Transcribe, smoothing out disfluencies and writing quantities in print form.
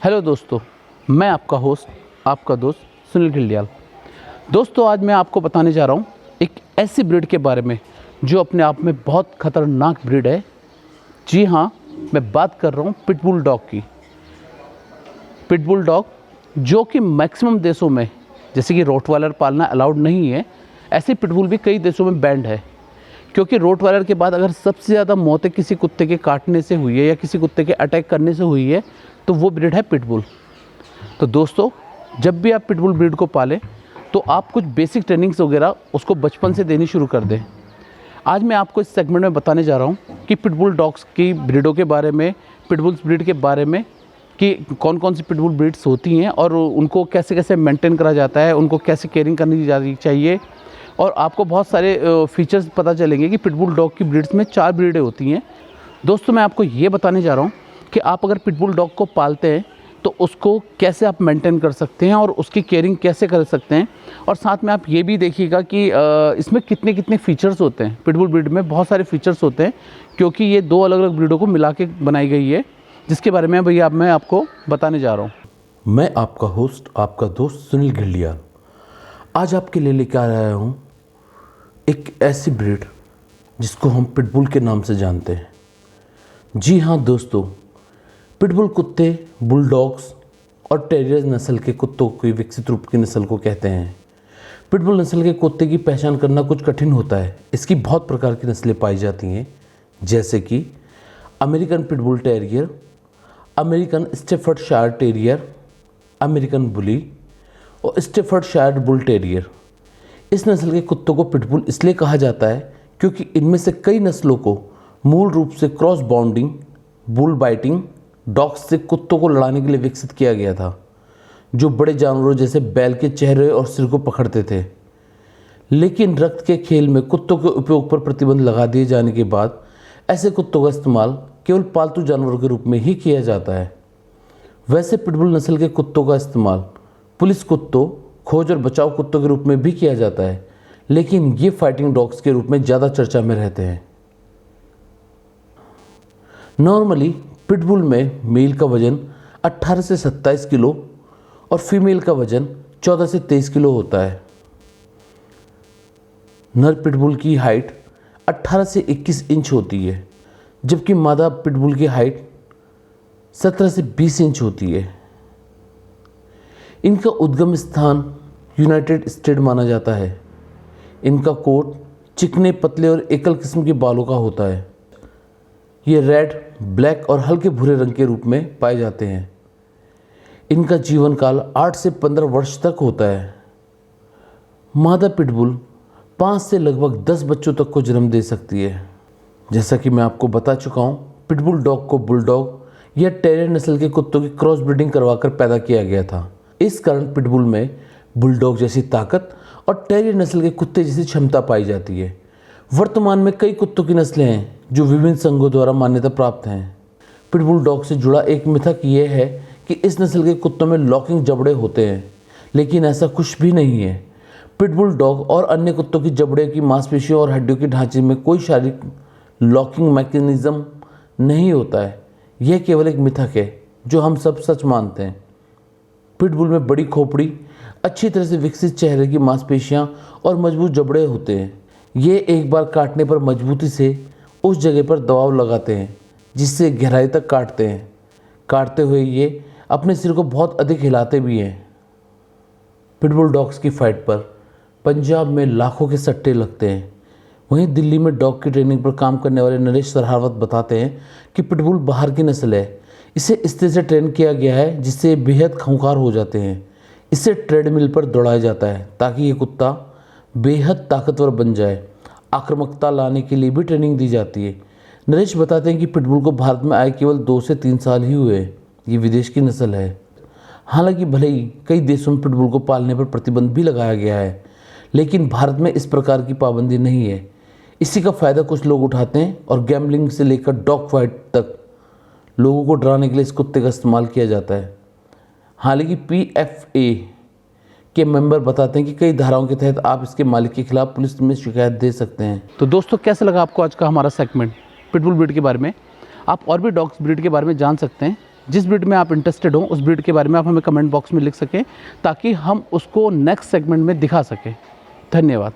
Hello दोस्तों, मैं आपका होस्ट, आपका दोस्त सुनील खिल्डियाल। दोस्तों, आज मैं आपको बताने जा रहा हूँ एक ऐसी ब्रीड के बारे में जो अपने आप में बहुत ख़तरनाक ब्रीड है। जी हाँ, मैं बात कर रहा हूँ पिटबुल डॉग की। पिटबुल डॉग जो कि मैक्सिमम देशों में, जैसे कि रोटवाइलर पालना अलाउड नहीं है, ऐसे पिटबुल भी कई देशों में बैंड है। क्योंकि रोटवाइलर के बाद अगर सबसे ज़्यादा मौतें किसी कुत्ते के काटने से हुई है या किसी कुत्ते के अटैक करने से हुई है तो वो ब्रीड है पिटबुल। तो दोस्तों, जब भी आप पिटबुल ब्रीड को पालें तो आप कुछ बेसिक ट्रेनिंग्स वगैरह उसको बचपन से देनी शुरू कर दें। आज मैं आपको इस सेगमेंट में बताने जा रहा हूँ कि पिटबुल डॉग्स की ब्रीडों के बारे में, पिटबुल्स ब्रीड के बारे में कि कौन कौन सी पिटबुल ब्रीड्स होती हैं और उनको कैसे कैसे मेंटेन करा जाता है, उनको कैसे केयरिंग करनी जानी चाहिए। और आपको बहुत सारे फीचर्स पता चलेंगे कि पिटबुल डॉग की ब्रीड्स में 4 ब्रीडें होती हैं। दोस्तों, मैं आपको ये बताने जा रहा हूँ कि आप अगर पिटबुल डॉग को पालते हैं तो उसको कैसे आप मेंटेन कर सकते हैं और उसकी केयरिंग कैसे कर सकते हैं। और साथ में आप ये भी देखिएगा कि इसमें कितने कितने फ़ीचर्स होते हैं। पिटबुल ब्रीड में बहुत सारे फ़ीचर्स होते हैं क्योंकि ये 2 अलग अलग ब्रीडों को मिला के बनाई गई है, जिसके बारे में भैया मैं आपको बताने जा रहा हूँ। मैं आपका होस्ट, आपका दोस्त सुनील खिल्डियाल आज आपके लिए लेकर आया हूँ एक ऐसी ब्रीड जिसको हम पिटबुल के नाम से जानते हैं। जी हाँ दोस्तों, पिटबुल कुत्ते बुलडॉग्स और टेरियर नस्ल के कुत्तों के विकसित रूप की नस्ल को कहते हैं। पिटबुल नस्ल के कुत्ते की पहचान करना कुछ कठिन होता है। इसकी बहुत प्रकार की नस्लें पाई जाती हैं, जैसे कि American pitbull terrier, American Staffordshire terrier, American bully और स्टेफर्डशायर बुल टेरियर। इस नस्ल के कुत्तों को पिटबुल इसलिए कहा जाता है क्योंकि इनमें से कई नस्लों को मूल रूप से cross bounding bull biting dogs से कुत्तों को लड़ाने के लिए विकसित किया गया था, जो बड़े जानवरों जैसे बैल के चेहरे और सिर को पकड़ते थे। लेकिन रक्त के खेल में कुत्तों के उपयोग पर प्रतिबंध लगा दिए जाने के बाद ऐसे कुत्तों का इस्तेमाल केवल पालतू जानवरों के रूप में ही किया जाता है। वैसे पिटबुल नस्ल के कुत्तों का इस्तेमाल पुलिस कुत्तों, खोज और बचाव कुत्तों के रूप में भी किया जाता है, लेकिन ये फाइटिंग डॉग्स के रूप में ज़्यादा चर्चा में रहते हैं। नॉर्मली पिटबुल में मेल का वजन 18 से 27 किलो और फीमेल का वजन 14 से 23 किलो होता है। नर पिटबुल की हाइट 18 से 21 इंच होती है, जबकि मादा पिटबुल की हाइट 17 से 20 इंच होती है। इनका उद्गम स्थान यूनाइटेड स्टेट माना जाता है। इनका कोट चिकने, पतले और एकल किस्म के बालों का होता है। ये रेड, ब्लैक और हल्के भूरे रंग के रूप में पाए जाते हैं। इनका जीवन काल 8 से 15 वर्ष तक होता है। मादा पिटबुल 5 से लगभग 10 बच्चों तक को जन्म दे सकती है। जैसा कि मैं आपको बता चुका हूँ, पिटबुल डॉग को बुलडॉग या टेरियर नस्ल के कुत्तों की क्रॉस ब्रीडिंग करवाकर पैदा किया गया था। इस कारण पिटबुल में बुलडॉग जैसी ताकत और टेरियर नस्ल के कुत्ते जैसी क्षमता पाई जाती है। वर्तमान में कई कुत्तों की नस्लें हैं जो विभिन्न संघों द्वारा मान्यता प्राप्त हैं। पिटबुल डॉग से जुड़ा एक मिथक ये है कि इस नस्ल के कुत्तों में लॉकिंग जबड़े होते हैं, लेकिन ऐसा कुछ भी नहीं है। पिटबुल डॉग और अन्य कुत्तों की जबड़े की मांसपेशियों और हड्डियों के ढांचे में कोई शारीरिक लॉकिंग मैकेनिज्म नहीं होता है। यह केवल एक मिथक है जो हम सब सच मानते हैं। पिटबुल में बड़ी खोपड़ी, अच्छी तरह से विकसित चेहरे की मांसपेशियां और मजबूत जबड़े होते हैं। ये एक बार काटने पर मजबूती से उस जगह पर दबाव लगाते हैं जिससे गहराई तक काटते हैं। काटते हुए ये अपने सिर को बहुत अधिक हिलाते भी हैं। पिटबुल डॉग्स की फाइट पर पंजाब में लाखों के सट्टे लगते हैं। वहीं दिल्ली में डॉग की ट्रेनिंग पर काम करने वाले नरेश सरहावत बताते हैं कि पिटबुल बाहर की नस्ल है। इसे इस तरह से ट्रेन किया गया है जिससे बेहद खूंखार हो जाते हैं। इसे ट्रेडमिल पर दौड़ाया जाता है ताकि ये कुत्ता बेहद ताकतवर बन जाए। आक्रामकता लाने के लिए भी ट्रेनिंग दी जाती है। नरेश बताते हैं कि पिटबुल को भारत में आए केवल 2 से 3 साल ही हुए। ये विदेश की नस्ल है। हालांकि भले ही कई देशों में पिटबुल को पालने पर प्रतिबंध भी लगाया गया है, लेकिन भारत में इस प्रकार की पाबंदी नहीं है। इसी का फ़ायदा कुछ लोग उठाते हैं और गैम्बलिंग से लेकर डॉग फाइट तक लोगों को डराने के लिए इस कुत्ते का इस्तेमाल किया जाता है। हालांकि PFA के मेंबर बताते हैं कि कई धाराओं के तहत आप इसके मालिक के खिलाफ पुलिस में शिकायत दे सकते हैं। तो दोस्तों, कैसा लगा आपको आज का हमारा सेगमेंट पिटबुल ब्रीड के बारे में? आप और भी डॉग्स ब्रीड के बारे में जान सकते हैं जिस ब्रीड में आप इंटरेस्टेड हो उस ब्रीड के बारे में आप हमें कमेंट बॉक्स में लिख सकें, ताकि हम उसको नेक्स्ट सेगमेंट में दिखा सकें। धन्यवाद।